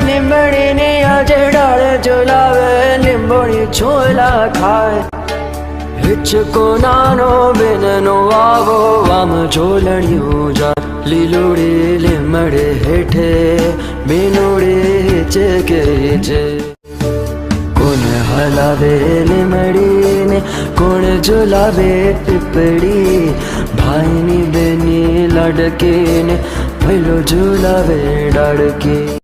લીમડી ની આજે ડાળ ઝુલાવે લીંબોડી છોલા ખાય હિચકો નાનો બેનનો આવો આમ ઝોલણિયું જાય લીલુડી લીમડે હેઠે બેનુડી હિચકે છે કોણ હલાવે લીમડીને કોણ ઝુલાવે પીપળી ભાઈની બેની લડકીને પહેલો ઝુલાવે ડાળકી